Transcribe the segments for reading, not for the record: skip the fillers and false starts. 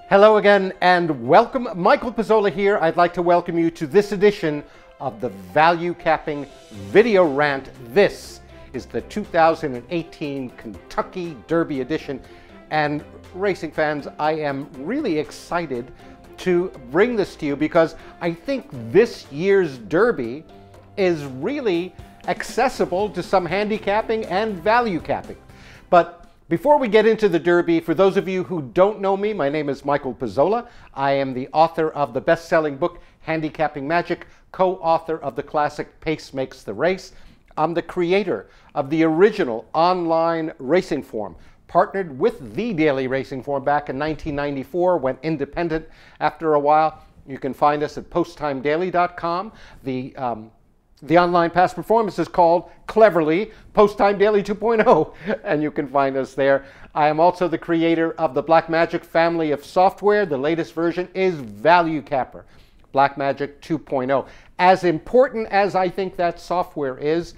Hello again and welcome. Michael Pizzolla here. I'd like to welcome you to this edition of the ValueCapping video rant. This is the 2018 Kentucky Derby edition. And racing fans, I am really excited to bring this to you because I think this year's Derby is really accessible to some handicapping and value capping. But before we get into the Derby, for those of you who don't know me, my name is Michael Pizzolla. I am the author of the best-selling book, Handicapping Magic, co-author of the classic Pace Makes the Race. I'm the creator of the original online racing forum, partnered with the Daily Racing Forum back in 1994, went independent after a while. You can find us at posttimedaily.com. The online past performance is called, cleverly, Post Time Daily 2.0, and you can find us there. I am also the creator of the Blackmagic family of software. The latest version is ValueCapper, Blackmagic 2.0. As important as I think that software is,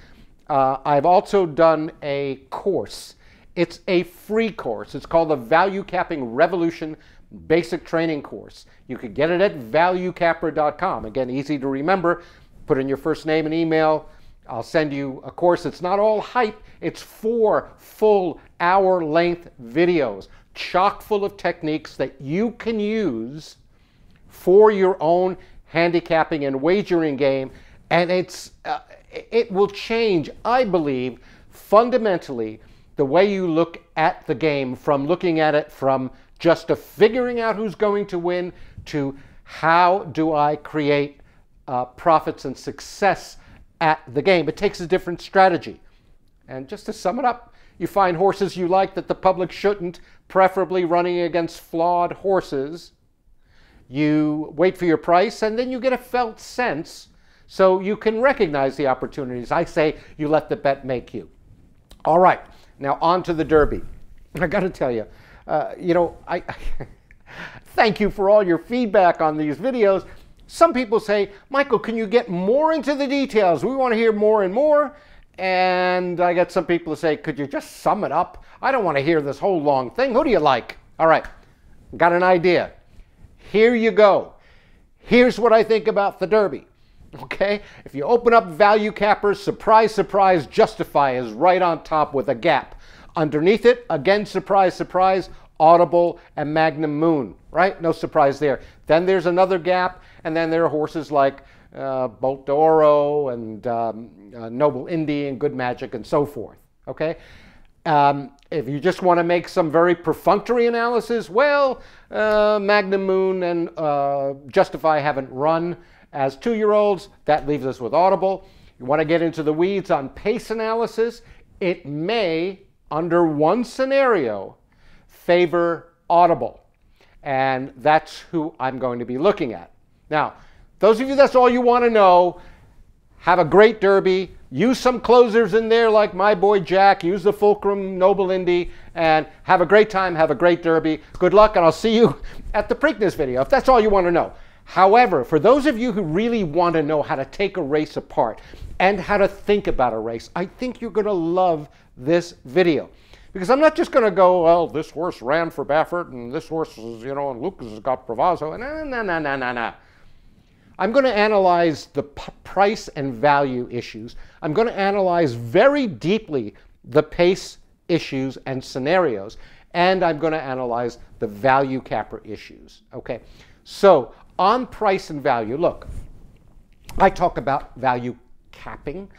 I've also done a course. It's a free course. It's called the ValueCapping Revolution Basic Training Course. You can get it at ValueCapper.com. Again, easy to remember. Put in your first name and email. I'll send you a course. It's not all hype. It's 4 full hour-length videos, chock full of techniques that you can use for your own handicapping and wagering game. And it will change, I believe, fundamentally the way you look at the game, from looking at it from just figuring out who's going to win to how do I create profits and success at the game. It takes a different strategy. And just to sum it up, you find horses you like that the public shouldn't, preferably running against flawed horses. You wait for your price, and then you get a felt sense so you can recognize the opportunities. I say you let the bet make you. All right, now on to the Derby. I got to tell you, I thank you for all your feedback on these videos. Some people say, Michael, can you get more into the details? We want to hear more and more. And I get some people who say, could you just sum it up? I don't want to hear this whole long thing. Who do you like? All right, got an idea. Here you go. Here's what I think about the Derby. Okay, if you open up ValueCapper, surprise, surprise, Justify is right on top with a gap. Underneath it, again, surprise, surprise, Audible and Magnum Moon, right? No surprise there. Then there's another gap, and then there are horses like Bolt d'Oro and Noble Indy and Good Magic and so forth, okay? If you just want to make some very perfunctory analysis, well, Magnum Moon and Justify haven't run as 2-year-olds. That leaves us with Audible. You want to get into the weeds on pace analysis, it may, under one scenario, favor Audible. And that's who I'm going to be looking at. Now, those of you that's all you want to know, have a great Derby. Use some closers in there like my boy Jack. Use the Fulcrum Noble Indy and have a great time. Have a great Derby. Good luck, and I'll see you at the Preakness video if that's all you want to know. However, for those of you who really want to know how to take a race apart and how to think about a race, I think you're going to love this video. Because I'm not just going to go, well, this horse ran for Baffert, and this horse is, and Lucas has got Bravazzo. No. I'm going to analyze the price and value issues. I'm going to analyze very deeply the pace issues and scenarios. And I'm going to analyze the value capper issues. Okay, so on price and value, look, I talk about value capping.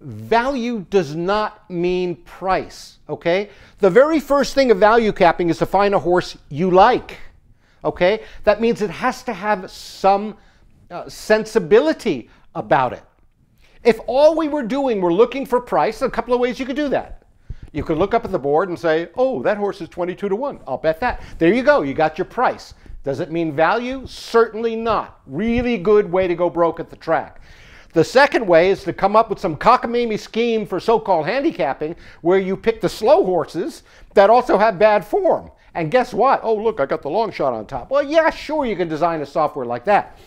Value does not mean price, okay? The very first thing of value capping is to find a horse you like, okay? That means it has to have some sensibility about it. If all we were doing were looking for price, a couple of ways you could do that. You could look up at the board and say, oh, that horse is 22 to 1. I'll bet that. There you go. You got your price. Does it mean value? Certainly not. Really good way to go broke at the track. The second way is to come up with some cockamamie scheme for so-called handicapping where you pick the slow horses that also have bad form. And guess what? Oh, look, I got the long shot on top. Well, yeah, sure, you can design a software like that.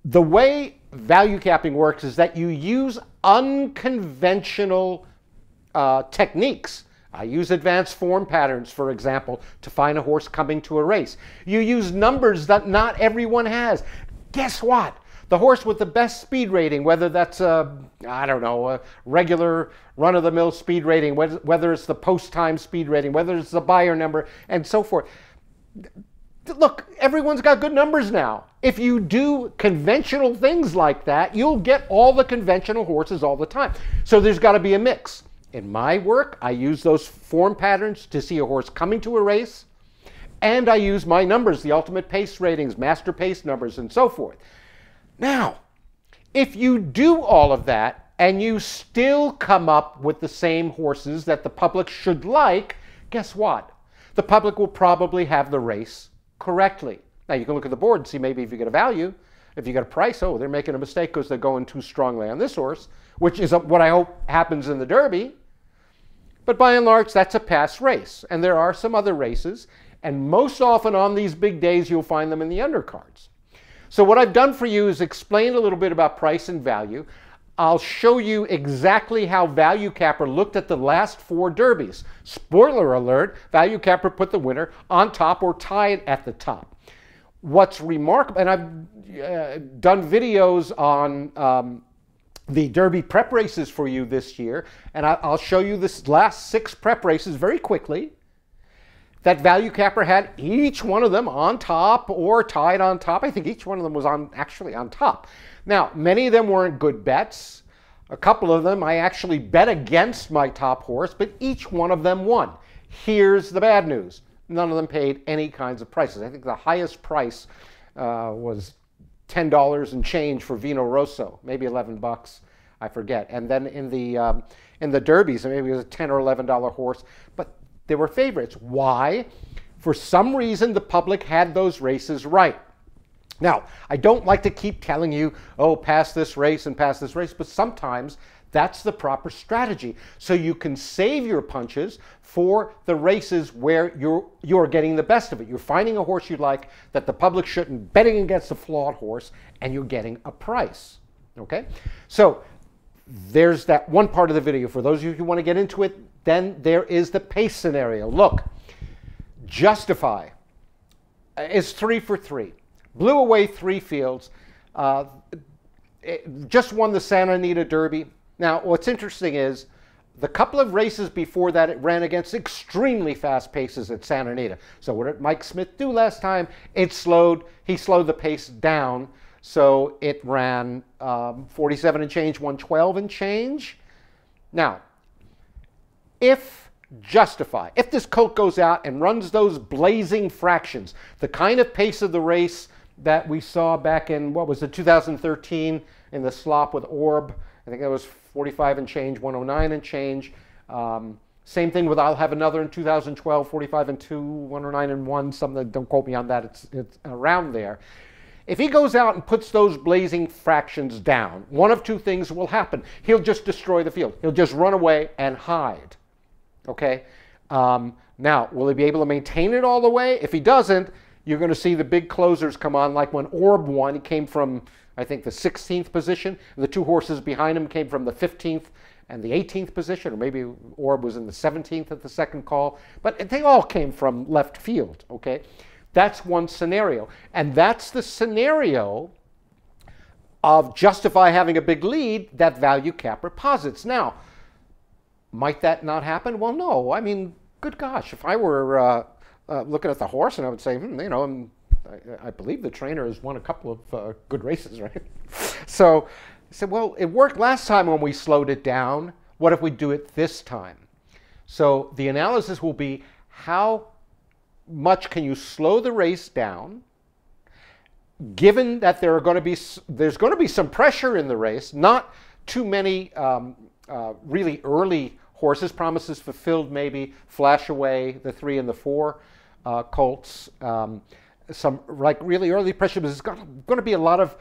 The way value capping works is that you use unconventional techniques I use advanced form patterns, for example, to find a horse coming to a race. You use numbers that not everyone has. Guess what? The horse with the best speed rating, whether that's a regular run-of-the-mill speed rating, whether it's the post-time speed rating, whether it's the buyer number, and so forth. Look, everyone's got good numbers now. If you do conventional things like that, you'll get all the conventional horses all the time. So there's got to be a mix. In my work, I use those form patterns to see a horse coming to a race, and I use my numbers, the ultimate pace ratings, master pace numbers, and so forth. Now, if you do all of that and you still come up with the same horses that the public should like, guess what? The public will probably have the race correctly. Now, you can look at the board and see maybe if you get a value, if you get a price, oh, they're making a mistake because they're going too strongly on this horse, which is what I hope happens in the Derby. But by and large, that's a pass race. And there are some other races. And most often on these big days, you'll find them in the undercards. So what I've done for you is explain a little bit about price and value. I'll show you exactly how ValueCapper looked at the last 4 derbies. Spoiler alert, ValueCapper put the winner on top or tied at the top. What's remarkable, and I've done videos on the Derby prep races for you this year, and I'll show you this last 6 prep races very quickly, that ValueCapper had each one of them on top or tied on top. I think each one of them was actually on top. Now, many of them weren't good bets. A couple of them I actually bet against my top horse, but each one of them won. Here's the bad news. None of them paid any kinds of prices. I think the highest price was $10 and change for Vino Rosso, maybe $11, I forget. And then in the derbies, maybe it was a $10 or $11 horse, but they were favorites. Why? For some reason, the public had those races right. Now, I don't like to keep telling you, oh, pass this race and pass this race, but sometimes that's the proper strategy. So you can save your punches for the races where you're getting the best of it. You're finding a horse you like that the public shouldn't, betting against a flawed horse, and you're getting a price. Okay? So there's that one part of the video. For those of you who want to get into it, then there is the pace scenario. Look, Justify is 3 for 3. Blew away 3 fields. Just won the Santa Anita Derby. Now, what's interesting is the couple of races before that, it ran against extremely fast paces at Santa Anita. So what did Mike Smith do last time? He slowed the pace down. So it ran 47 and change, 112 and change. Now, if this colt goes out and runs those blazing fractions, the kind of pace of the race that we saw back in, what was it, 2013 in the slop with Orb, I think that was 45 and change, 109 and change. Same thing with I'll Have Another in 2012, 45 and 2, 109 and 1, something, don't quote me on that, it's around there. If he goes out and puts those blazing fractions down, one of 2 things will happen. He'll just destroy the field. He'll just run away and hide. Okay? Now, will he be able to maintain it all the way? If he doesn't, you're going to see the big closers come on, like when Orb won. He came from, I think, the 16th position. The 2 horses behind him came from the 15th and the 18th position, or maybe Orb was in the 17th at the second call. But they all came from left field, okay? That's one scenario. And that's the scenario of Justify having a big lead that ValueCapper posits. Now, might that not happen? Well, no. I mean, good gosh, if I were looking at the horse and I would say, you know, I believe the trainer has won a couple of good races, right? So I said, well, it worked last time when we slowed it down. What if we do it this time? So the analysis will be how much can you slow the race down, given that there's going to be some pressure in the race, not too many really early horses, promises fulfilled maybe, Flash Away, the 3 and the 4 colts, some like really early pressure, but there's going to be a lot of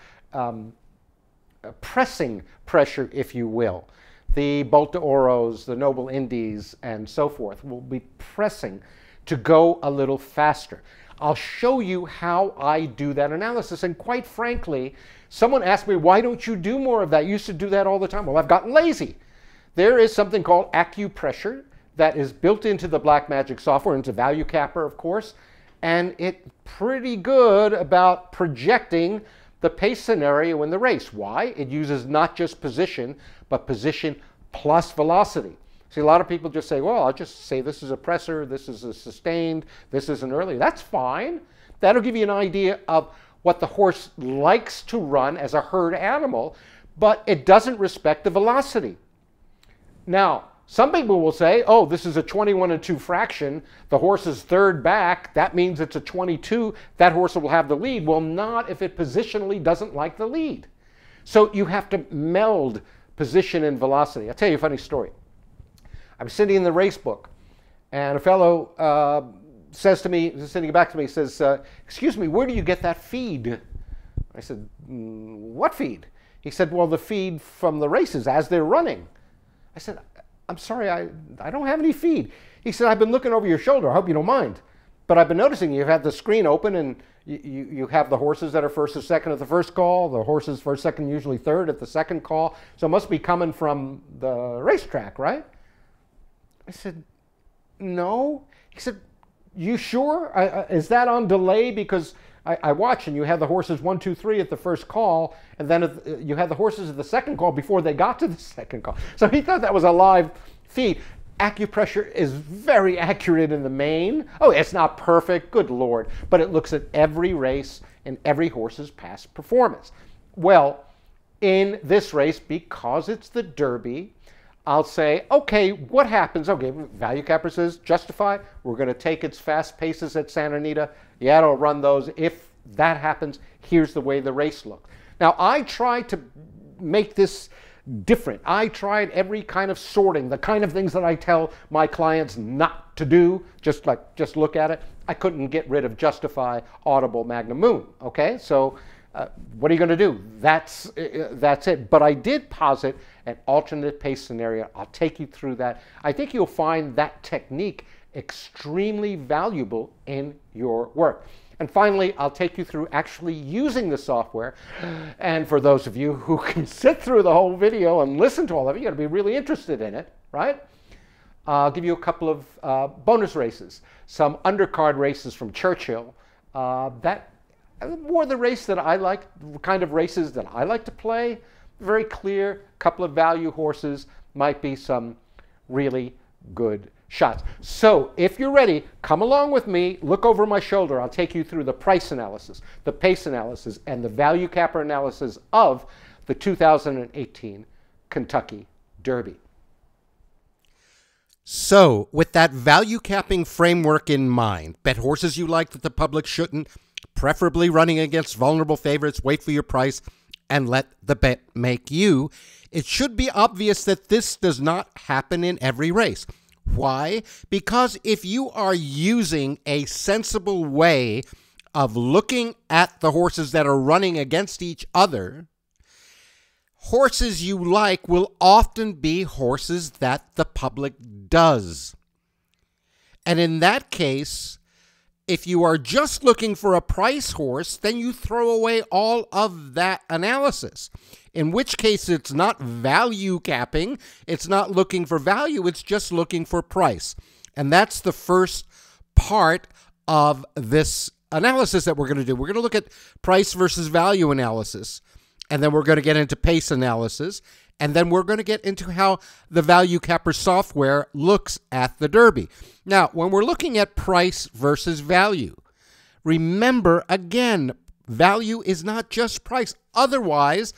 pressing pressure, if you will. The Bolt de Oros, the Noble Indies, and so forth will be pressing to go a little faster. I'll show you how I do that analysis. And quite frankly, someone asked me, why don't you do more of that? You used to do that all the time. Well, I've gotten lazy. There is something called acupressure that is built into the Blackmagic software, into ValueCapper, of course, and it's pretty good about projecting the pace scenario in the race. Why? It uses not just position, but position plus velocity. See, a lot of people just say, well, I'll just say this is a presser, this is a sustained, this is an early. That's fine. That'll give you an idea of what the horse likes to run as a herd animal, but it doesn't respect the velocity. Now, some people will say, oh, this is a 21 and 2 fraction. The horse is third back. That means it's a 22. That horse will have the lead. Well, not if it positionally doesn't like the lead. So you have to meld position and velocity. I'll tell you a funny story. I'm sitting in the race book, and a fellow says to me, sitting back to me, says, excuse me, where do you get that feed? I said, what feed? He said, well, the feed from the races as they're running. I said, I'm sorry, I don't have any feed. He said, I've been looking over your shoulder. I hope you don't mind. But I've been noticing you've had the screen open, and you have the horses that are first or second at the first call, the horses first, second, usually third at the second call. So it must be coming from the racetrack, right? I said, no. He said, you sure? Is that on delay? Because I watch, and you had the horses 1, 2, 3 at the first call, and then you had the horses at the second call before they got to the second call. So he thought that was a live feed. Acupressure is very accurate in the main. Oh, it's not perfect, good Lord, but it looks at every race and every horse's past performance. Well, in this race, because it's the Derby, I'll say, okay, what happens? Okay, ValueCapper says justify. We're going to take its fast paces at Santa Anita. Yeah, it'll run those. If that happens, here's the way the race looked. Now, I tried to make this different. I tried every kind of sorting, the kind of things that I tell my clients not to do, just look at it. I couldn't get rid of justify, audible, Magnum Moon. Okay, so what are you going to do? That's it. But I did posit an alternate pace scenario. I'll take you through that. I think you'll find that technique extremely valuable in your work. And finally, I'll take you through actually using the software. And for those of you who can sit through the whole video and listen to all of it, you're going to be really interested in it, right? I'll give you a couple of bonus races, some undercard races from Churchill. That more the race that I like, kind of races that I like to play. Very clear, couple of value horses, might be some really good shots. So if you're ready, come along with me, look over my shoulder. I'll take you through the price analysis, the pace analysis, and the ValueCapper analysis of the 2018 Kentucky Derby. So with that value capping framework in mind, bet horses you like that the public shouldn't, preferably running against vulnerable favorites, wait for your price, and let the bet make you. It should be obvious that this does not happen in every race. Why? Because if you are using a sensible way of looking at the horses that are running against each other, horses you like will often be horses that the public does. And in that case, if you are just looking for a price horse, then you throw away all of that analysis. In which case, it's not value capping. It's not looking for value. It's just looking for price. And that's the first part of this analysis that we're going to do. We're going to look at price versus value analysis. And then we're going to get into pace analysis. And then we're going to get into how the ValueCapper software looks at the Derby. Now, when we're looking at price versus value, remember, again, value is not just price. Otherwise,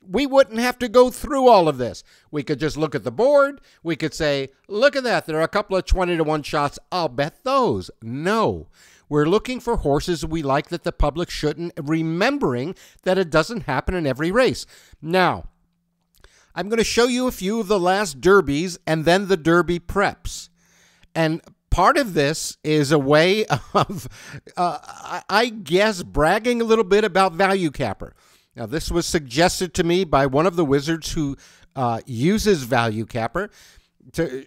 we wouldn't have to go through all of this. We could just look at the board. We could say, look at that. There are a couple of 20-to-1 shots. I'll bet those. No. We're looking for horses we like that the public shouldn't, remembering that it doesn't happen in every race. Now, I'm going to show you a few of the last derbies and then the Derby preps. And part of this is a way of, I guess, bragging a little bit about ValueCapper. Now, this was suggested to me by one of the wizards who uses ValueCapper to,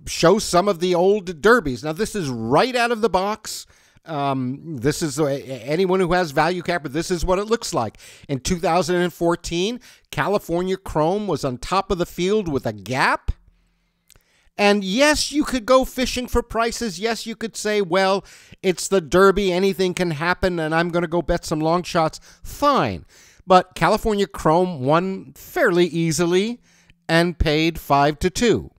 show some of the old derbies. Now, this is right out of the box. This is anyone who has ValueCapper, this is what it looks like. In 2014, California Chrome was on top of the field with a gap. And yes, you could go fishing for prices. Yes, you could say, well, it's the Derby, anything can happen, and I'm going to go bet some long shots. Fine. But California Chrome won fairly easily and paid 5-2.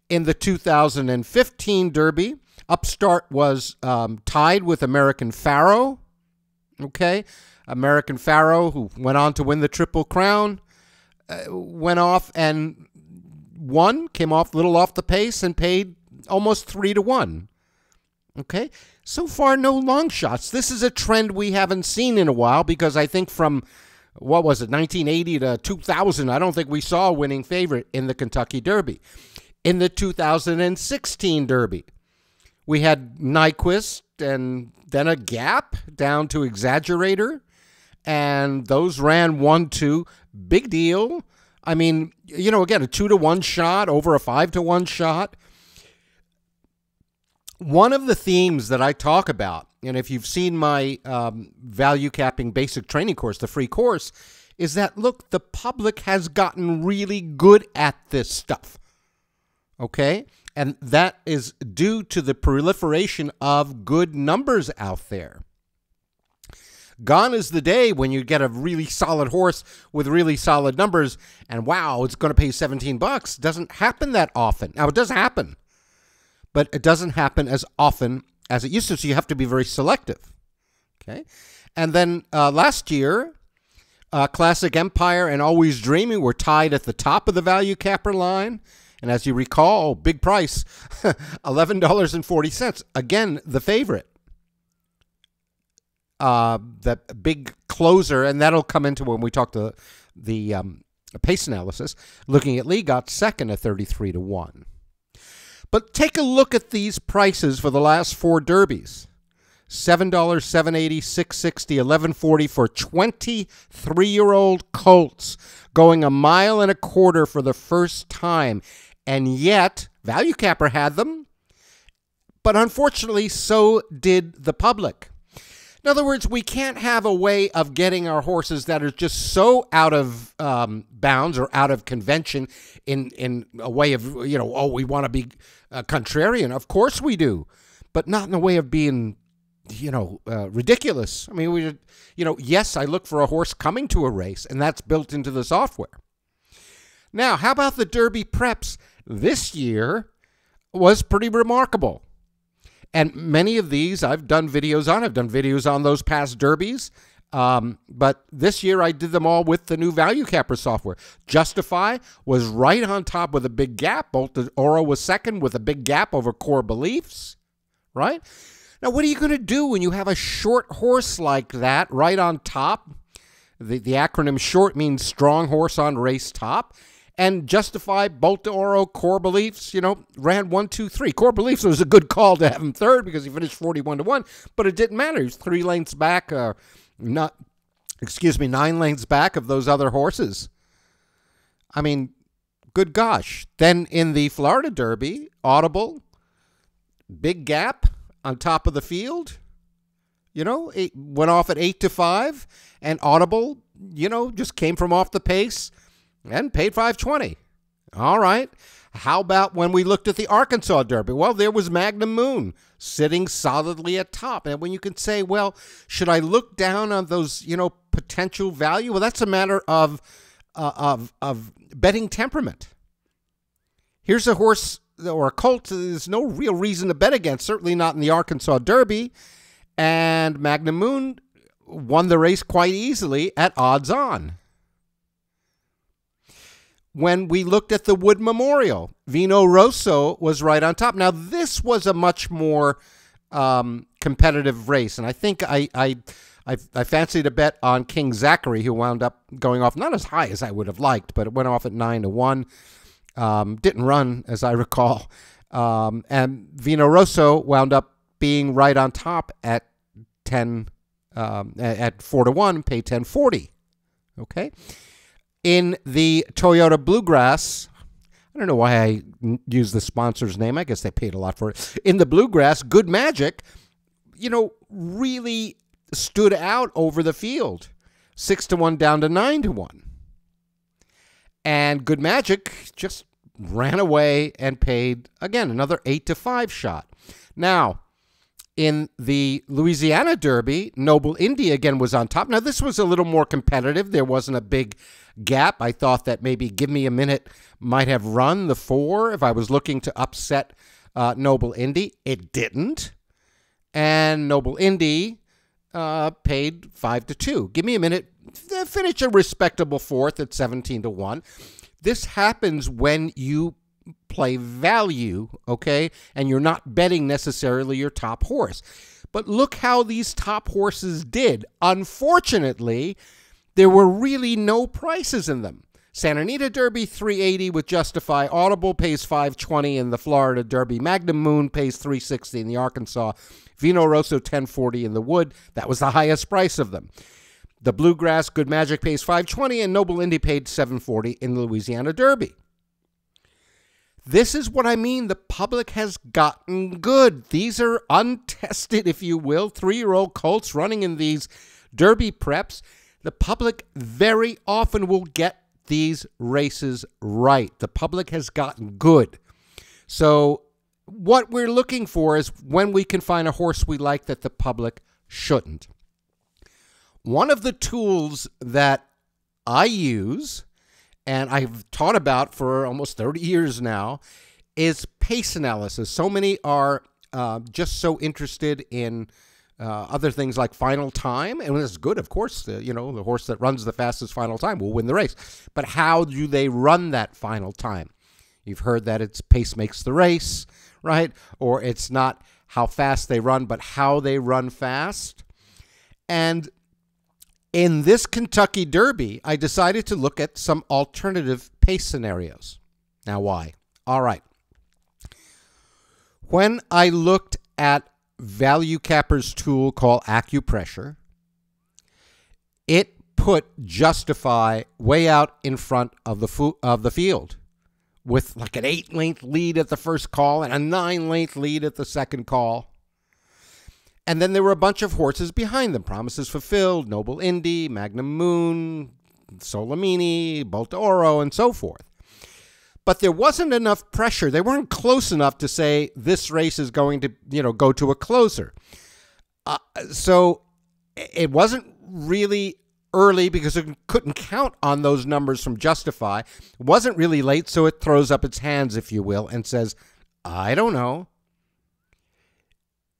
In the 2015 Derby, Upstart was tied with American Pharoah. Okay, American Pharoah, who went on to win the Triple Crown, went off and won, came off a little off the pace and paid almost 3-1. Okay, so far no long shots. This is a trend we haven't seen in a while because I think from, what was it, 1980 to 2000, I don't think we saw a winning favorite in the Kentucky Derby. In the 2016 Derby, we had Nyquist and then a gap down to Exaggerator, and those ran 1-2. Big deal. I mean, you know, again, a 2-1 shot over a 5-1 shot. One of the themes that I talk about, and if you've seen my value capping basic training course, the free course, is that, look, the public has gotten really good at this stuff. Okay? And that is due to the proliferation of good numbers out there. Gone is the day when you get a really solid horse with really solid numbers and, wow, it's going to pay $17. Doesn't happen that often. Now, it does happen, but it doesn't happen as often as it used to, so you have to be very selective. Okay? And then last year, Classic Empire and Always Dreaming were tied at the top of the value capper line. And as you recall, big price, $11.40. Again, the favorite. The big closer, and that'll come into when we talk to the pace analysis. Looking at Lee, got second at 33-1. But take a look at these prices for the last 4 derbies. $7, $7.80, $6.60, $11.40 for 23-year-old colts going 1.25 miles for the first time. And yet, ValueCapper had them, but unfortunately, so did the public. In other words, we can't have a way of getting our horses that are just so out of bounds or out of convention in a way of, you know, oh, we want to be contrarian. Of course we do, but not in a way of being, you know, ridiculous. I mean, you know, yes, I look for a horse coming to a race, and that's built into the software. Now, how about the Derby preps? This year was pretty remarkable. And many of these I've done videos on. I've done videos on those past derbies. But this year I did them all with the new ValueCapper software. Justify was right on top with a big gap. Bolted Oro was second with a big gap over Core Beliefs. Right? Now, what are you going to do when you have a short horse like that right on top? The acronym SHORT means strong horse on race top. And Justify, Bolt de Oro, Core Beliefs, you know, ran 1, 2, 3. Core Beliefs was a good call to have him third because he finished 41-1, but it didn't matter. He was 3 lengths back, 9 lengths back of those other horses. I mean, good gosh. Then in the Florida Derby, Audible, big gap on top of the field. You know, it went off at 8-5, and Audible, you know, just came from off the pace and paid $5.20. All right. How about when we looked at the Arkansas Derby? Well, there was Magnum Moon sitting solidly at top. And when you can say, well, should I look down on those, you know, potential value? Well, that's a matter of betting temperament. Here's a horse or a colt there's no real reason to bet against, certainly not in the Arkansas Derby. And Magnum Moon won the race quite easily at odds on. When we looked at the Wood Memorial, Vino Rosso was right on top. Now, this was a much more competitive race, and I think I fancied a bet on King Zachary, who wound up going off not as high as I would have liked, but it went off at 9-1. Didn't run, as I recall. And Vino Rosso wound up being right on top at 4-1, paid $10.40. Okay. In the Toyota Bluegrass, I don't know why I use the sponsor's name. I guess they paid a lot for it. In the Bluegrass, Good Magic, you know, really stood out over the field. 6-1 down to 9-1. And Good Magic just ran away and paid, again, another 8-5 shot. Now, in the Louisiana Derby, Noble Indy again was on top. Now, this was a little more competitive. There wasn't a big gap. I thought that maybe Give Me a Minute might have run the 4 if I was looking to upset Noble Indy. It didn't. And Noble Indy paid 5-2. Give Me a Minute finished a respectable 4th at 17-1. This happens when you play value, okay, and you're not betting necessarily your top horse. But look how these top horses did. Unfortunately, there were really no prices in them. Santa Anita Derby, $380 with Justify. Audible pays $520 in the Florida Derby. Magnum Moon pays $360 in the Arkansas. Vino Rosso, $1040 in the Wood. That was the highest price of them. The Bluegrass Good Magic pays $520, and Noble Indy paid $740 in the Louisiana Derby. This is what I mean. The public has gotten good. These are untested, if you will, 3-year-old colts running in these Derby preps. The public very often will get these races right. The public has gotten good. So what we're looking for is when we can find a horse we like that the public shouldn't. One of the tools that I use, and I've taught about for almost 30 years now, is pace analysis. So many are just so interested in other things like final time, and it's good, of course. You know, the horse that runs the fastest final time will win the race. But how do they run that final time? You've heard that it's pace makes the race, right? Or it's not how fast they run, but how they run fast. And in this Kentucky Derby, I decided to look at some alternative pace scenarios. Now, why? All right. When I looked at ValueCapper's tool called Acupressure, it put Justify way out in front of the field with like an 8-length lead at the first call and a 9-length lead at the second call. And then there were a bunch of horses behind them. Promises Fulfilled, Noble Indy, Magnum Moon, Solimini, Bolta Oro, and so forth. But there wasn't enough pressure. They weren't close enough to say this race is going to, go to a closer. So it wasn't really early because it couldn't count on those numbers from Justify. It wasn't really late, so it throws up its hands, if you will, and says, I don't know.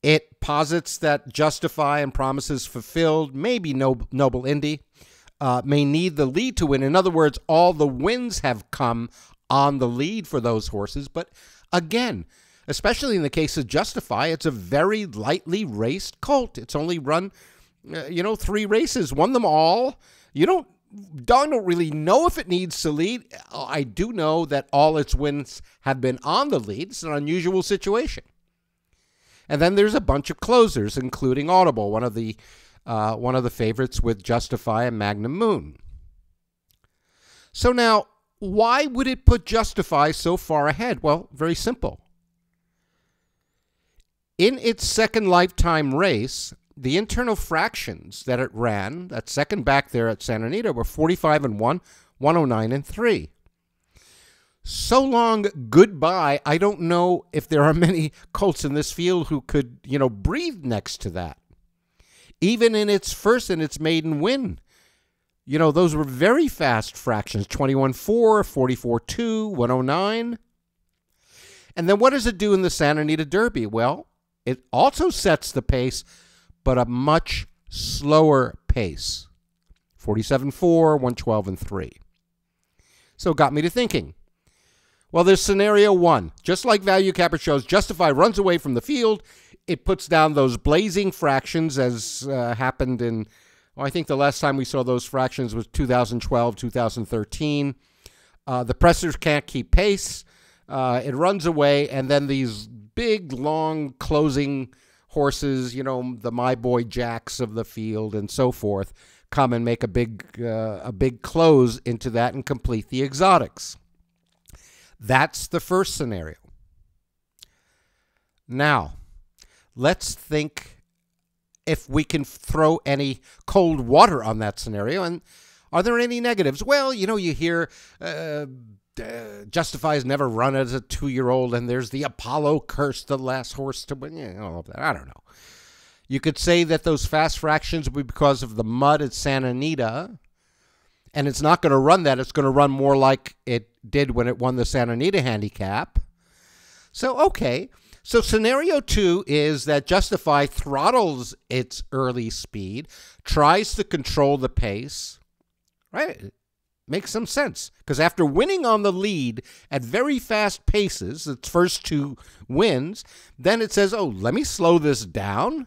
It posits that Justify and Promises Fulfilled, maybe Noble Indy, may need the lead to win. In other words, all the wins have come on the lead for those horses. But again, especially in the case of Justify, it's a very lightly raced colt. It's only run, 3 races, won them all. Don't really know if it needs to lead. I do know that all its wins have been on the lead. It's an unusual situation. And then there's a bunch of closers, including Audible, one of the favorites with Justify and Magnum Moon. So now, why would it put Justify so far ahead? Well, very simple. In its second lifetime race, the internal fractions that it ran, that second back there at Santa Anita, were 45-1, 109-3. So long, goodbye. I don't know if there are many colts in this field who could, breathe next to that. Even in its first and its maiden win, those were very fast fractions, 21-4, 44-2, 109. And then what does it do in the Santa Anita Derby? Well, it also sets the pace, but a much slower pace, 47-4, 112-3. So it got me to thinking. Well, there's scenario 1. Just like ValueCapper shows, Justify runs away from the field. It puts down those blazing fractions as happened in, I think the last time we saw those fractions was 2012, 2013. The pressers can't keep pace. It runs away, and then these big, long, closing horses, the My Boy Jacks of the field and so forth, come and make a big close into that and complete the exotics. That's the first scenario. Now, let's think if we can throw any cold water on that scenario. And are there any negatives? Well, you hear Justify's never run as a 2-year-old, and there's the Apollo curse, the last horse to win. Yeah, all of that. I don't know. You could say that those fast fractions would be because of the mud at Santa Anita, and it's not going to run that. It's going to run more like it did when it won the Santa Anita handicap. So, okay. So scenario 2 is that Justify throttles its early speed, tries to control the pace, right? Makes some sense, because after winning on the lead at very fast paces, its first 2 wins, then it says, oh, let me slow this down.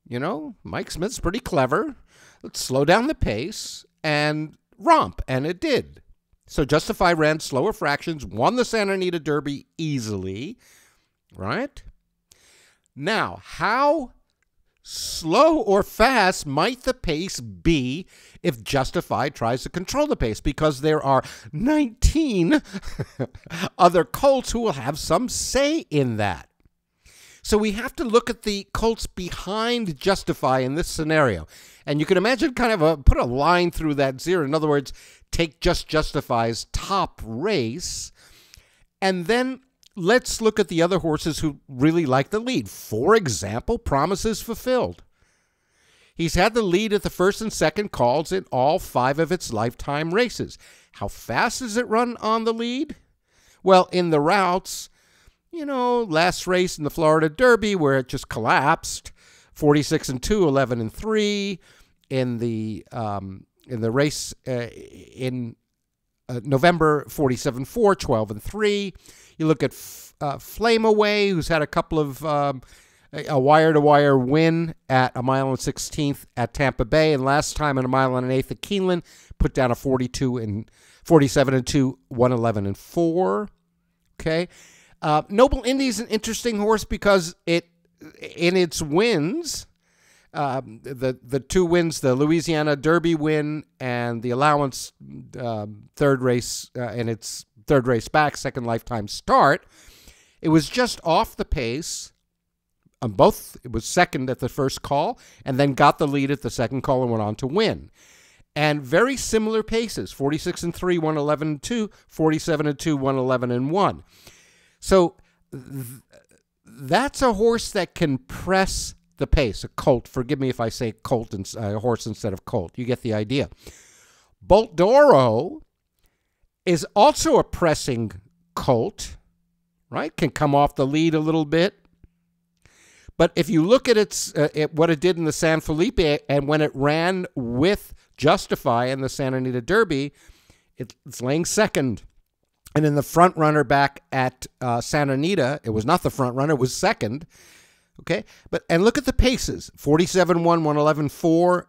You know, Mike Smith's pretty clever. Let's slow down the pace and romp, and it did. So Justify ran slower fractions, won the Santa Anita Derby easily, right? Now, how slow or fast might the pace be if Justify tries to control the pace? Because there are 19 other colts who will have some say in that. So we have to look at the colts behind Justify in this scenario. And you can imagine kind of put a line through that 0. In other words, take just Justify's top race, and then let's look at the other horses who really like the lead. For example, Promises Fulfilled. He's had the lead at the first and second calls in all 5 of its lifetime races. How fast does it run on the lead? Well, in the routes, you know, last race in the Florida Derby where it just collapsed, 46-2, 11-3. In the race in November, 47-4, 12-3. You look at Flame Away, who's had a couple of a wire-to-wire win at a 1.16 at Tampa Bay, and last time in a 1.1 at Keeneland, put down a 47-2, 111-4. Okay, Noble Indy's an interesting horse because in its wins. The 2 wins, the Louisiana Derby win and the allowance third race in its third race back, second lifetime start, it was just off the pace on both. It was second at the first call and then got the lead at the second call and went on to win. And very similar paces, 46-3, 111-2, 47-2, 111-1. So that's a horse that can press the pace, a colt. Forgive me if I say colt and horse instead of colt. You get the idea. Bolt d'Oro is also a pressing colt, right? Can come off the lead a little bit. But if you look at what it did in the San Felipe and when it ran with Justify in the Santa Anita Derby, it's laying second. And in the front runner back at Santa Anita, it was not the front runner, it was second. Okay, and look at the paces: 47-1, 111-4,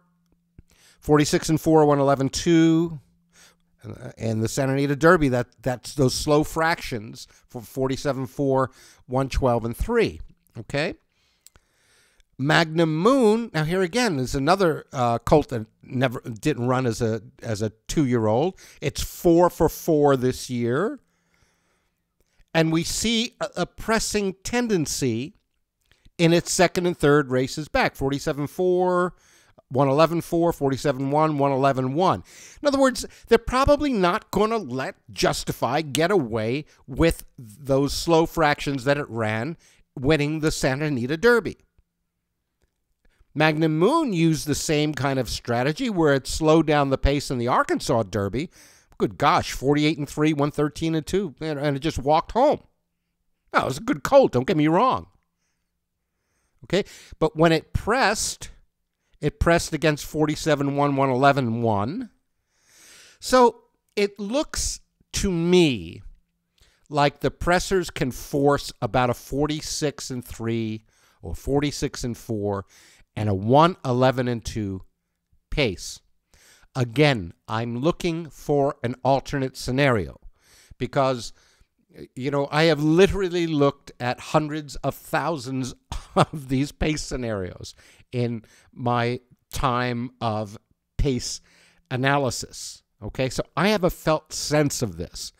46-4, 111-2, and the Santa Anita Derby. That's those slow fractions for 47-4, 112-3. Okay, Magnum Moon. Now here again is another colt that didn't run as a 2-year-old. It's 4 for 4 this year, and we see a pressing tendency in its second and third races back, 47-4, 111-4, 47-1, 111-1. In other words, they're probably not going to let Justify get away with those slow fractions that it ran winning the Santa Anita Derby. Magnum Moon used the same kind of strategy where it slowed down the pace in the Arkansas Derby. Good gosh, 48-3, 113-2, and it just walked home. Now, it was a good colt, don't get me wrong. Okay, but when it pressed against 47-1, 111-1. So it looks to me like the pressers can force about a 46-3 or 46-4 and a 111-2 pace. Again, I'm looking for an alternate scenario because, you know, I have literally looked at hundreds of thousands of these pace scenarios in my time of pace analysis. Okay, so I have a felt sense of this,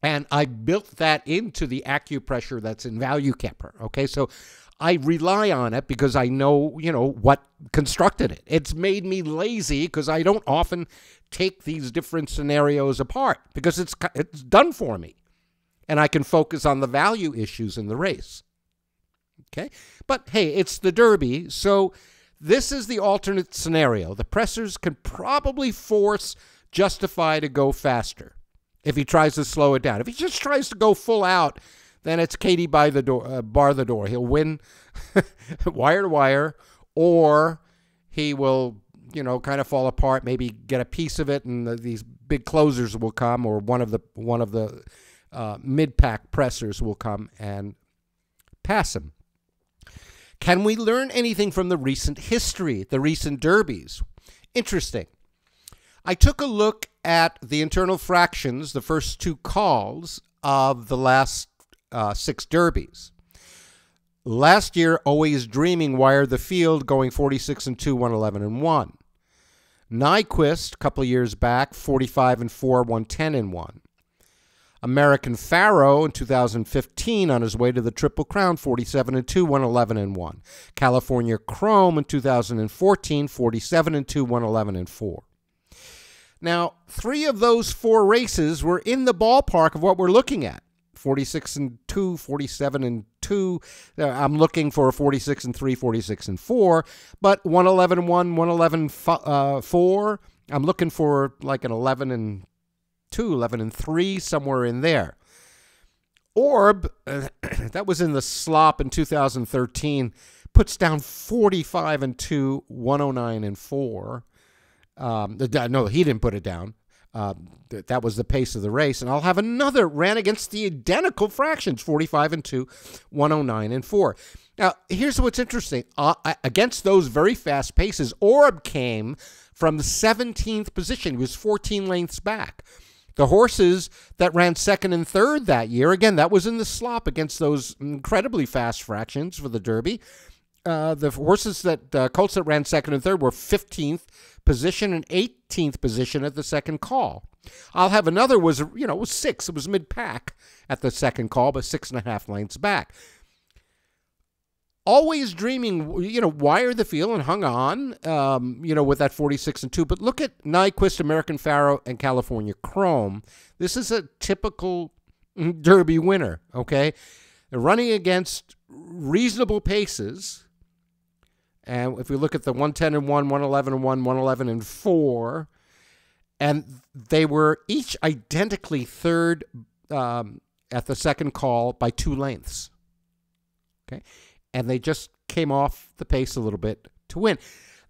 and I built that into the acupressure that's in ValueCapper. Okay, so I rely on it because I know, you know, what constructed it. It's made me lazy because I don't often take these different scenarios apart because it's done for me. And I can focus on the value issues in the race. Okay? But hey, it's the Derby, so this is the alternate scenario. The pressers can probably force Justify to go faster if he tries to slow it down. If he just tries to go full out, then it's Katie by the door, bar the door. He'll win wire to wire, or he will, you know, kind of fall apart, maybe get a piece of it, and these big closers will come, or one of the mid-pack pressers will come and pass him. Can we learn anything from the recent history, the recent derbies? Interesting. I took a look at the internal fractions, the first two calls of the last 6 derbies. Last year, Always Dreaming wired the field, going 46-2, 111-1. Nyquist, a couple of years back, 45-4, 110-1. American Pharaoh in 2015 on his way to the Triple Crown, 47-2, 111-1. California Chrome in 2014, 47-2, 111-4. Now, 3 of those 4 races were in the ballpark of what we're looking at. 46-2, 47-2. I'm looking for a 46-3, 46-4. But 111-1, 111-4. I'm looking for like an 11-2, 11-3, somewhere in there. Orb, that was in the slop in 2013, puts down 45-2, 109-4. No, he didn't put it down. That was the pace of the race. And I'll have another ran against the identical fractions, 45-2, 109-4. Now, here's what's interesting. Against those very fast paces, Orb came from the 17th position. He was 14 lengths back. The horses that ran second and third that year, again, that was in the slop against those incredibly fast fractions for the Derby. The horses that colts that ran second and third were 15th position and 18th position at the second call. I'll have another was 6. It was mid-pack at the second call, but 6.5 lengths back. Always Dreaming, wired the field and hung on, with that 46-2. But look at Nyquist, American Pharaoh, and California Chrome. This is a typical Derby winner, okay? They're running against reasonable paces. And if we look at the 110-1, 111-1, 111-4, and they were each identically third at the second call by 2 lengths, okay? And they just came off the pace a little bit to win.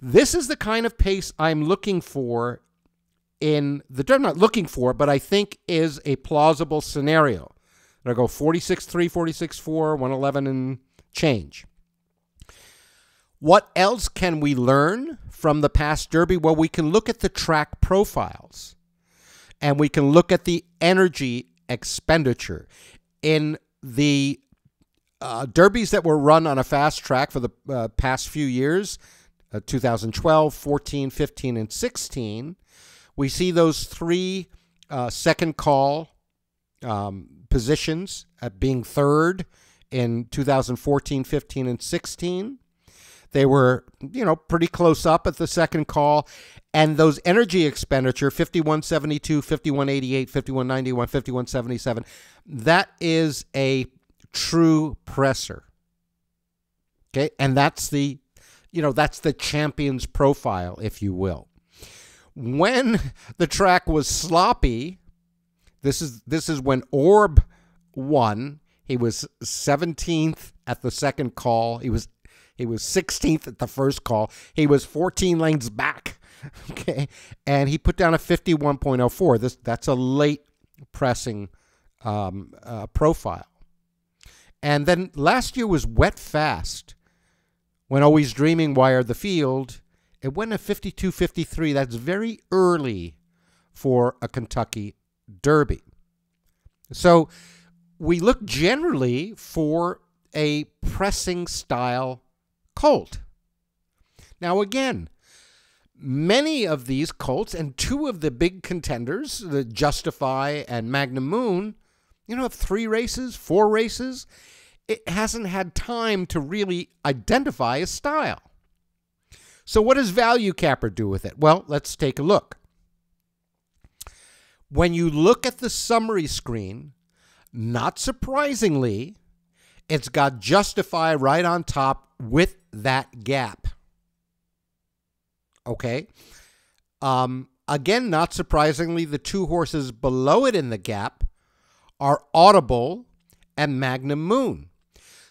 This is the kind of pace I'm looking for in the Derby. Not looking for, but I think is a plausible scenario. They'll go 46-3, 46-4, 111 and change. What else can we learn from the past Derby? Well, we can look at the track profiles, and we can look at the energy expenditure. In the derbies that were run on a fast track for the past few years, 2012, 14, 15, and 16, we see those 3 second call positions at being third in 2014, 15, and 16. They were, pretty close up at the second call. And those energy expenditure, 51.72, 51.88, 51.91, 51.77, that is a true presser. Okay? And that's the, that's the champion's profile, if you will. When the track was sloppy, this is when Orb won. He was 17th at the second call. He was 16th at the first call. He was 14 lengths back, okay? And he put down a 51.04. That's a late pressing profile. And then last year was wet fast. When Always Dreaming wired the field, it went a 52.53. That's very early for a Kentucky Derby. So we look generally for a pressing style colt. Now again, many of these colts and 2 of the big contenders, the Justify and Magnum Moon, have 3 races, 4 races. It hasn't had time to really identify a style. So what does ValueCapper do with it? Well, let's take a look. When you look at the summary screen, not surprisingly, it's got Justify right on top with that gap. Okay. Again, not surprisingly, the two horses below it in the gap are Audible and Magnum Moon.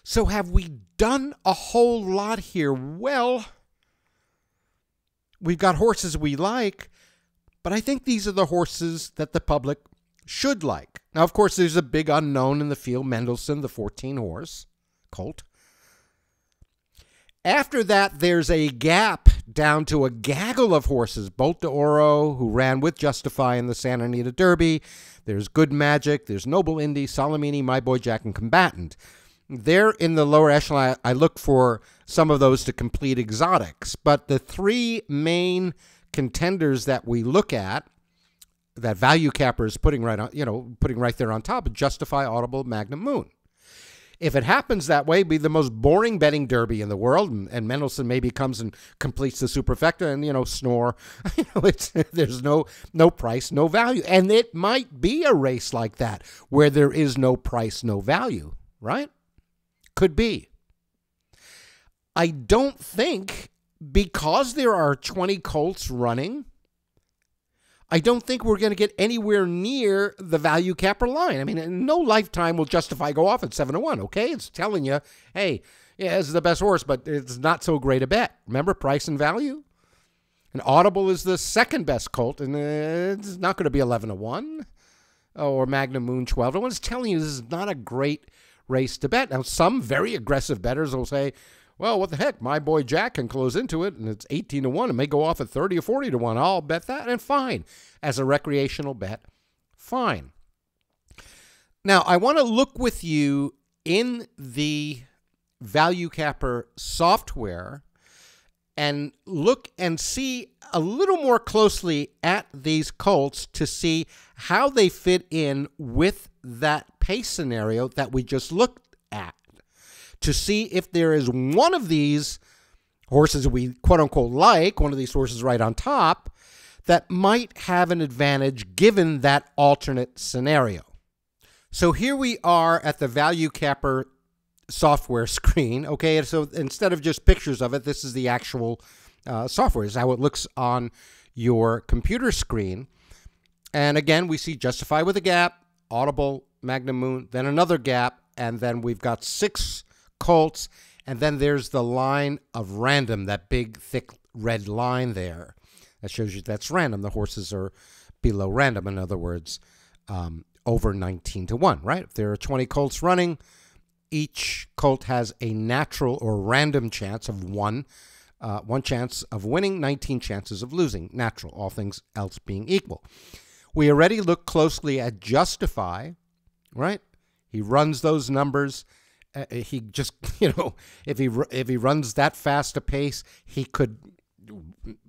So have we done a whole lot here? Well, we've got horses we like, but I think these are the horses that the public should like. Now, of course, there's a big unknown in the field, Mendelssohn, the 14-horse colt. After that, there's a gap down to a gaggle of horses. Bolt d'Oro, who ran with Justify in the Santa Anita Derby. There's Good Magic. There's Noble Indy, Salamini, My Boy Jack, and Combatant. They're in the lower echelon. I look for some of those to complete exotics. But the three main contenders that we look at, that ValueCapper is putting right on, putting right there on top, Justify, Audible, Magnum Moon. If it happens that way, it'd be the most boring betting derby in the world, and Mendelssohn maybe comes and completes the superfecta and, snore. There's no price, no value. And it might be a race like that where there is no price, no value, right? Could be. I don't think, because there are 20 colts running, I don't think we're going to get anywhere near the ValueCapper line. I mean, in no lifetime will Justify go off at 7-1, okay? It's telling you, hey, yeah, this is the best horse, but it's not so great a bet. Remember, price and value? And Audible is the second best colt, and it's not going to be 11-1 or Magnum Moon 12-1. It's telling you this is not a great race to bet. Now, some very aggressive bettors will say, well, what the heck? My Boy Jack can close into it, and it's 18-1. It may go off at 30 or 40-1. I'll bet that, and fine. As a recreational bet, fine. Now, I want to look with you in the ValueCapper software and look and see a little more closely at these colts to see how they fit in with that pace scenario that we just looked at, to see if there is one of these horses we quote-unquote like, one of these horses right on top, that might have an advantage given that alternate scenario. So here we are at the ValueCapper software screen. Okay, so instead of just pictures of it, this is the actual software. This is how it looks on your computer screen. And again, we see Justify with a gap, Audible, Magnum Moon, then another gap, and then we've got 6 colts, and then there's the line of random, that big, thick red line there. That shows you that's random. The horses are below random. In other words, over 19-1, right? If there are 20 colts running, each colt has a natural or random chance of one chance of winning, 19 chances of losing. Natural, all things else being equal. We already look closely at Justify, right? He runs those numbers. He just, if he runs that fast a pace, he could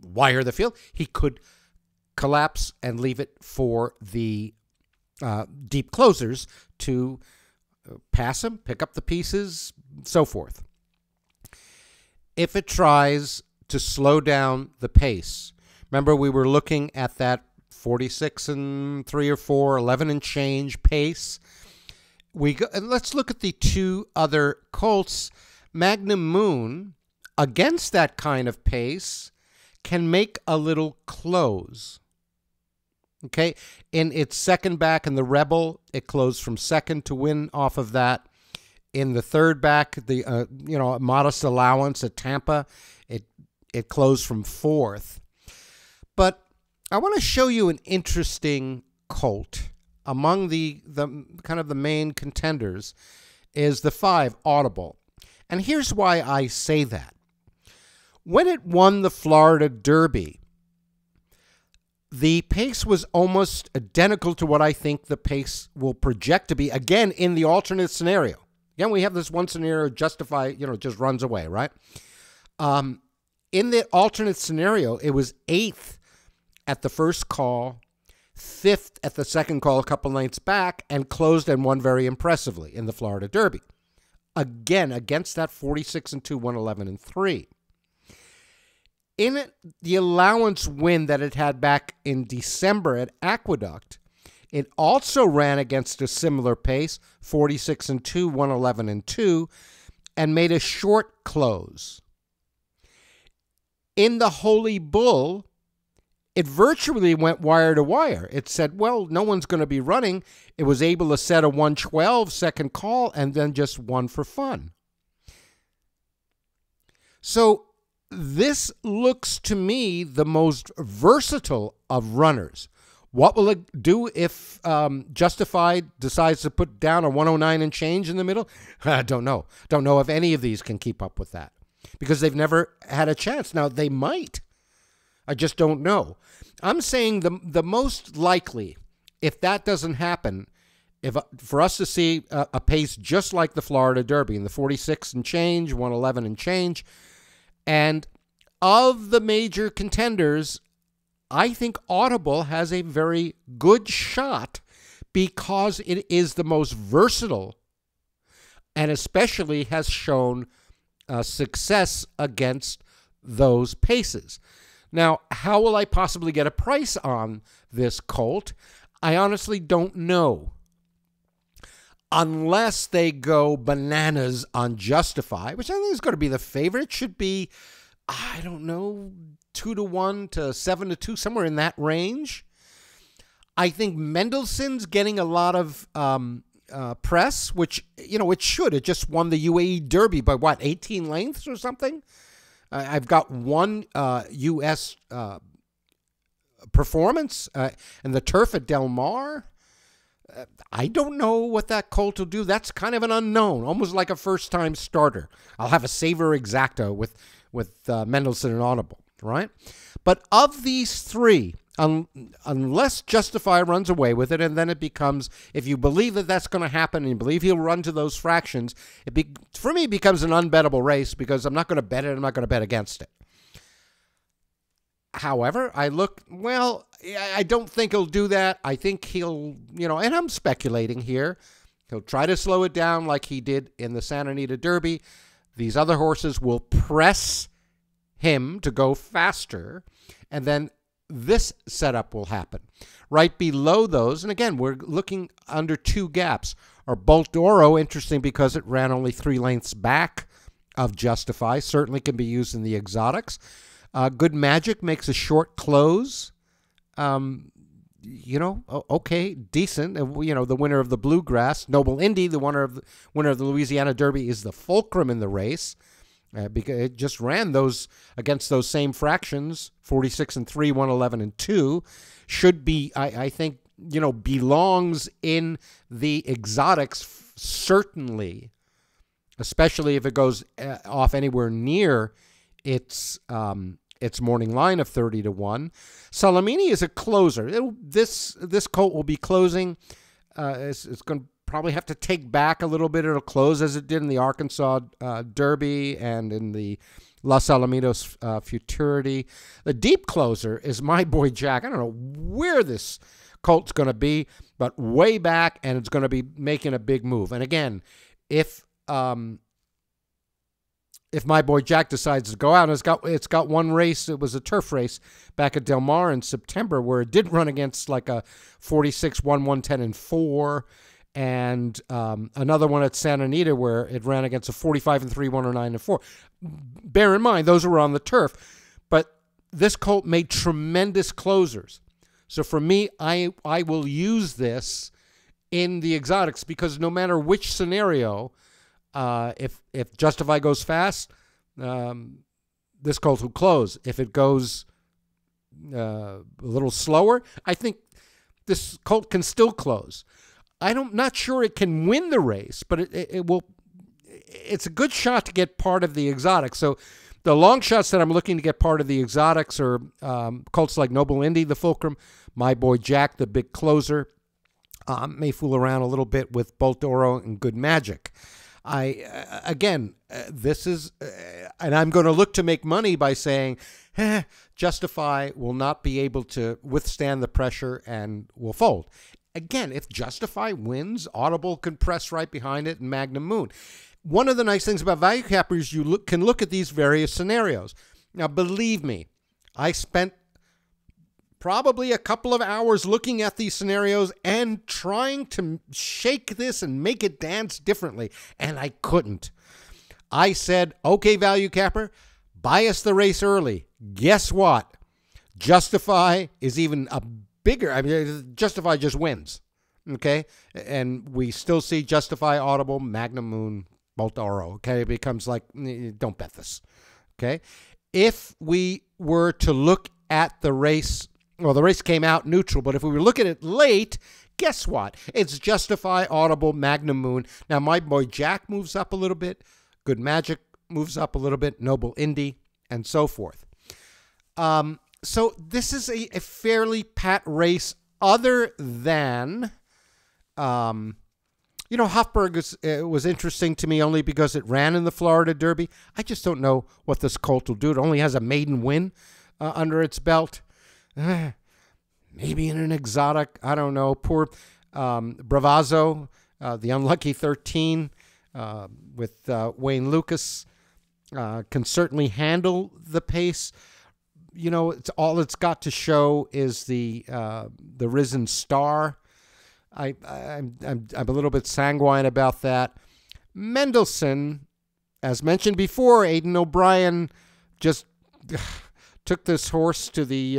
wire the field. He could collapse and leave it for the deep closers to pass him, pick up the pieces, so forth. If it tries to slow down the pace, remember we were looking at that 46 and 3 or 4, 11 and change pace. Let's look at the two other colts. Magnum Moon, against that kind of pace, can make a little close. Okay, in its second back in the Rebel, it closed from second to win off of that. In the third back, the modest allowance at Tampa, it closed from fourth. But I want to show you an interesting colt. Among the kind of the main contenders is the 5, Audible. And here's why I say that. When it won the Florida Derby, the pace was almost identical to what I think the pace will project to be, again, in the alternate scenario. Again, we have this one scenario, Justify, just runs away, right? In the alternate scenario, it was 8th at the first call, 5th at the second call, a couple nights back, and closed and won very impressively in the Florida Derby. Again, against that 46 and 2, 111 and 3. In the allowance win that it had back in December at Aqueduct, It also ran against a similar pace, 46 and 2, 111 and 2, and made a short close. In the Holy Bull, it virtually went wire to wire. It said, well, no one's going to be running. It was able to set a 112 second call and then just one for fun. So this looks to me the most versatile of runners. What will it do if Justified decides to put down a 109 and change in the middle? I don't know. Don't know if any of these can keep up with that because they've never had a chance. Now, they might. I just don't know. I'm saying the most likely, if that doesn't happen, for us to see a pace just like the Florida Derby in the 46 and change, 111 and change, and of the major contenders, I think Audible has a very good shot because it is the most versatile and especially has shown success against those paces. Now, how will I possibly get a price on this colt? I honestly don't know. Unless they go bananas on Justify, which I think is going to be the favorite. It should be, I don't know, 2-1 to 7-2, somewhere in that range. I think Mendelssohn's getting a lot of press, which, it should. It just won the UAE Derby by, 18 lengths or something? I've got one U.S. performance and the turf at Del Mar. I don't know what that colt will do. That's kind of an unknown, almost like a first-time starter. I'll have a Saver Exacta with Mendelssohn and Audible, right? But of these three, unless Justify runs away with it, and then it becomes, if you believe that that's going to happen and you believe he'll run to those fractions, for me, it becomes an unbettable race because I'm not going to bet it. I'm not going to bet against it. However, I don't think he'll do that. I think he'll, and I'm speculating here, he'll try to slow it down like he did in the Santa Anita Derby. These other horses will press him to go faster, and then this setup will happen. Right below those, and again, we're looking under two gaps, are Bolt d'Oro, interesting because it ran only 3 lengths back of Justify, certainly can be used in the exotics. Good Magic makes a short close. Okay, decent. The winner of the Bluegrass. Noble Indy, the winner of the Louisiana Derby, is the fulcrum in the race. Because it just ran those against those same fractions, 46 and 3, 111 and 2. Should be, I think, belongs in the exotics, certainly, especially if it goes off anywhere near its morning line of 30-1. Salamini is a closer. This colt will be closing. It's going to probably have to take back a little bit. It'll close as it did in the Arkansas Derby and in the Los Alamitos Futurity. The deep closer is My Boy Jack. I don't know where this colt's going to be, but way back, and it's going to be making a big move. And again, if My Boy Jack decides to go out, and it's got one race, it was a turf race back at Del Mar in September where it did run against like a 46, 1, 110, and 4, and another one at Santa Anita where it ran against a 45 and 3, 109 and 4. Bear in mind, those were on the turf, but this colt made tremendous closers. So for me, I will use this in the exotics because no matter which scenario, if Justify goes fast, this colt will close. If it goes a little slower, I think this colt can still close. I'm not sure it can win the race, but it will. It's a good shot to get part of the exotics. So the long shots that I'm looking to get part of the exotics are colts like Noble Indy, the fulcrum, My Boy Jack, the big closer. May fool around a little bit with Bolt d'Oro and Good Magic. This is, and I'm going to look to make money by saying, Justify will not be able to withstand the pressure and will fold. Again, if Justify wins, Audible can press right behind it and Magnum Moon. One of the nice things about ValueCapper is you can look at these various scenarios. Now, believe me, I spent probably a couple of hours looking at these scenarios and trying to shake this and make it dance differently, and I couldn't. I said, okay, ValueCapper, buy us the race early. Guess what? Justify is even a bigger, I mean, Justify just wins, okay? And we still see Justify, Audible, Magnum Moon, Bolt Oro, okay? It becomes like, don't bet this, okay? If we were to look at the race, well, the race came out neutral, but if we were looking at it late, guess what? It's Justify, Audible, Magnum Moon. Now, my boy Jack moves up a little bit. Good Magic moves up a little bit. Noble Indy, and so forth. So this is a fairly pat race, other than, you know, Hofburg was interesting to me only because it ran in the Florida Derby. I just don't know what this colt will do. It only has a maiden win under its belt. Maybe in an exotic, I don't know. Poor Bravazzo, the unlucky 13 with Wayne Lucas, can certainly handle the pace. You know, it's all it's got to show is the Risen Star. I'm a little bit sanguine about that. Mendelssohn, as mentioned before, Aidan O'Brien just took this horse to the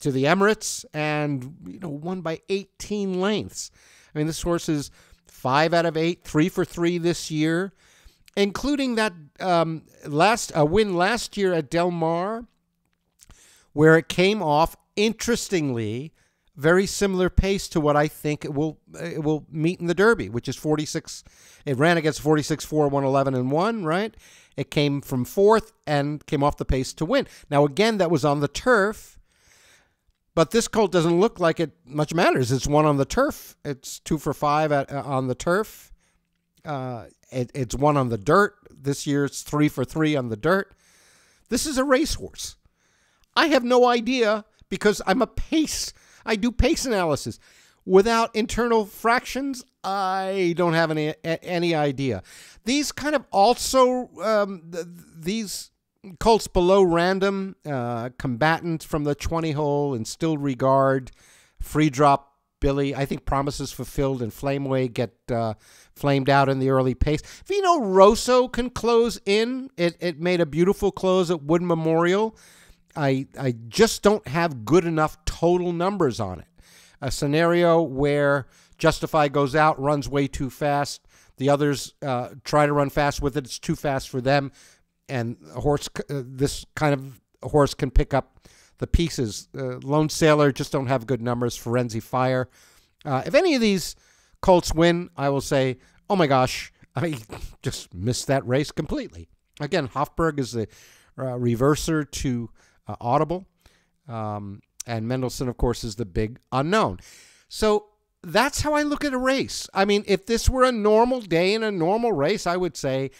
Emirates and, you know, won by 18 lengths. I mean, this horse is 5 out of 8, 3 for 3 this year, including that win last year at Del Mar, where it came off, interestingly, very similar pace to what I think it will meet in the Derby, which is 46. It ran against 46-4, 111 and 1, right? It came from 4th and came off the pace to win. Now, again, that was on the turf, but this colt doesn't look like it much matters. It's won on the turf. It's 2 for 5 on the turf. It's won on the dirt. This year, it's 3 for 3 on the dirt. This is a racehorse. I have no idea because I do pace analysis. Without internal fractions, I don't have any idea. These kind of also, these colts below random, Combatant from the 20 hole and Still Regard, Free Drop Billy, I think Promises Fulfilled and Flameway get flamed out in the early pace. Vino Rosso can close in. It made a beautiful close at Wood Memorial. I just don't have good enough total numbers on it. A scenario where Justify goes out, runs way too fast. The others try to run fast with it. It's too fast for them. And a horse, this kind of horse can pick up the pieces. Lone Sailor just don't have good numbers. Forenzi Fire. If any of these colts win, I will say, oh my gosh, I just missed that race completely. Again, Hofburg is the reverser to Audible. And Mendelssohn, of course, is the big unknown. So that's how I look at a race. I mean, if this were a normal day in a normal race, I would say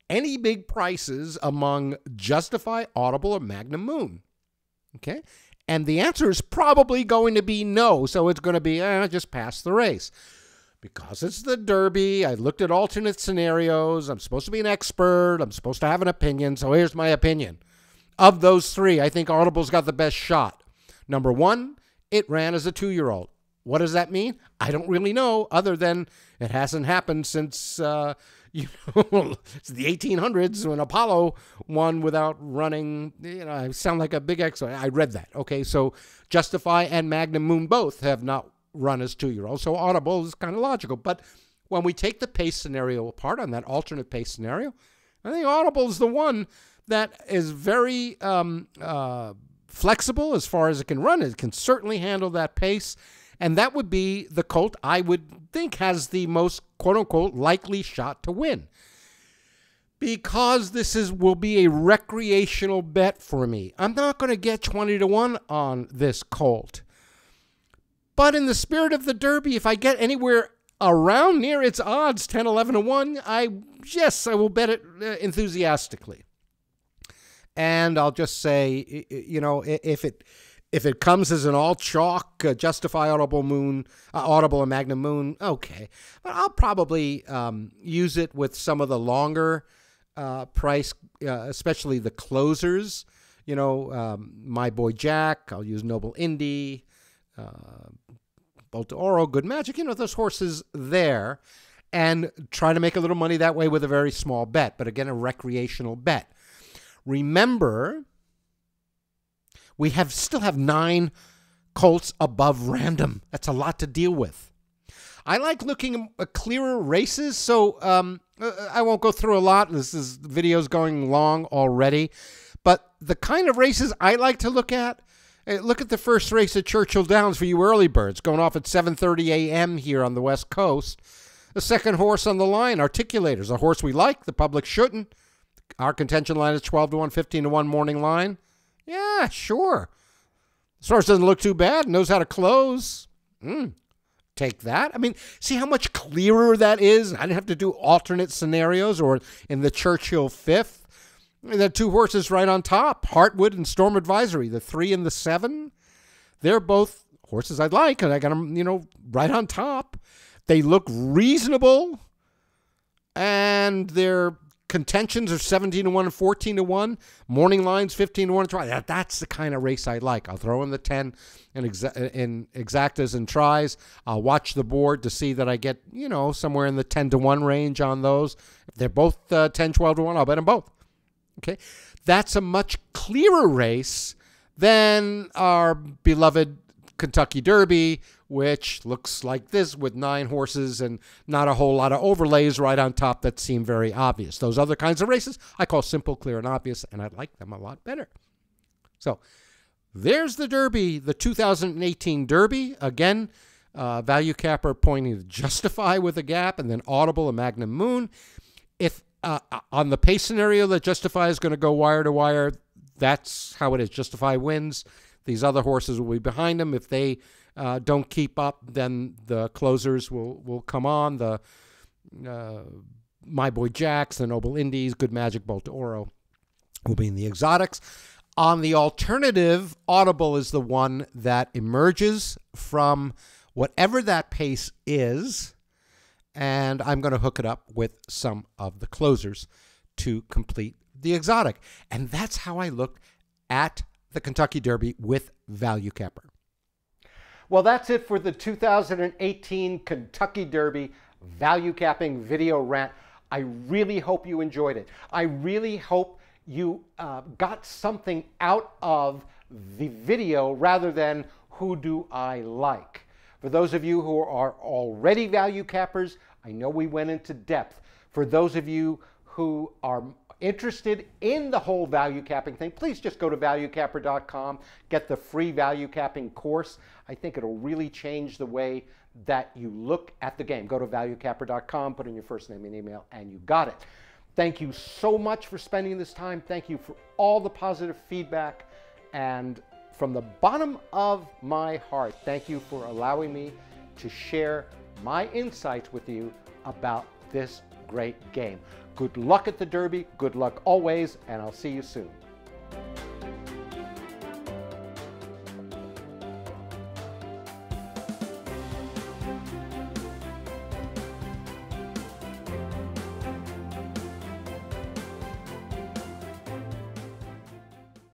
any big prices among Justify, Audible, or Magnum Moon. Okay? And the answer is probably going to be no. So it's going to be, just pass the race. Because it's the Derby, I looked at alternate scenarios. I'm supposed to be an expert. I'm supposed to have an opinion. So here's my opinion. Of those three, I think Audible's got the best shot. Number one, it ran as a 2-year-old. What does that mean? I don't really know, other than it hasn't happened since it's the 1800s when Apollo won without running. You know, I sound like a big expert. I read that. Okay, so Justify and Magnum Moon both have not run as 2-year-olds, so Audible is kind of logical. But when we take the pace scenario apart on that alternate pace scenario, I think Audible is the one that is very flexible as far as it can run. It can certainly handle that pace. And that would be the colt I would think has the most, quote-unquote, likely shot to win. Because this will be a recreational bet for me. I'm not going to get 20-1 on this colt. But in the spirit of the Derby, if I get anywhere around near its odds, 10, 11-1, I will bet it enthusiastically. And I'll just say, you know, if it comes as an all chalk Justify, Audible and Magnum Moon, okay. But I'll probably use it with some of the longer price, especially the closers. you know, My Boy Jack. I'll use Noble Indy, Bolt Oro, Good Magic, you know, those horses there, and try to make a little money that way with a very small bet, but again, a recreational bet. Remember, we still have 9 colts above random. That's a lot to deal with. I like looking at clearer races, so I won't go through a lot. The video's going long already. But the kind of races I like to look at the first race at Churchill Downs for you early birds, going off at 7:30 a.m. here on the West Coast. The second horse on the line, Articulators, a horse we like, the public shouldn't. Our contention line is 12-1, 15-1 morning line. Yeah, sure. This horse doesn't look too bad, knows how to close. Take that. I mean, see how much clearer that is? I didn't have to do alternate scenarios or in the Churchill fifth. The 2 horses right on top, Heartwood and Storm Advisory, the 3 and the 7. They're both horses I'd like, and I got them, you know, right on top. They look reasonable, and their contentions are 17-1 and 14-1. Morning lines 15-1. That's the kind of race I like. I'll throw in the 10 in exactas and tries. I'll watch the board to see that I get, you know, somewhere in the 10-1 range on those. If they're both 10, 12-1, I'll bet them both. Okay, that's a much clearer race than our beloved Kentucky Derby, which looks like this with 9 horses and not a whole lot of overlays right on top that seem very obvious. Those other kinds of races I call simple, clear, and obvious, and I like them a lot better. So there's the Derby, the 2018 Derby. Again, ValueCapper pointing to Justify with a gap, and then Audible and Magnum Moon. If on the pace scenario that Justify is going to go wire to wire, that's how it is. Justify wins. These other horses will be behind him. If they don't keep up, then the closers will come on. The My Boy Jacks, the Noble Indies, Good Magic, Bolt Oro will be in the exotics. On the alternative, Audible is the one that emerges from whatever that pace is, and I'm going to hook it up with some of the closers to complete the exotic. And that's how I looked at the Kentucky Derby with ValueCapper. Well, that's it for the 2018 Kentucky Derby ValueCapping video rant. I really hope you enjoyed it. I really hope you got something out of the video rather than who do I like. For those of you who are already value cappers, I know we went into depth. For those of you who are interested in the whole value capping thing, please just go to ValueCapper.com, get the free value capping course. I think it'll really change the way that you look at the game. Go to ValueCapper.com, put in your first name and email, and you got it. Thank you so much for spending this time. Thank you for all the positive feedback. And from the bottom of my heart, thank you for allowing me to share my insights with you about this great game. Good luck at the Derby, good luck always, and I'll see you soon.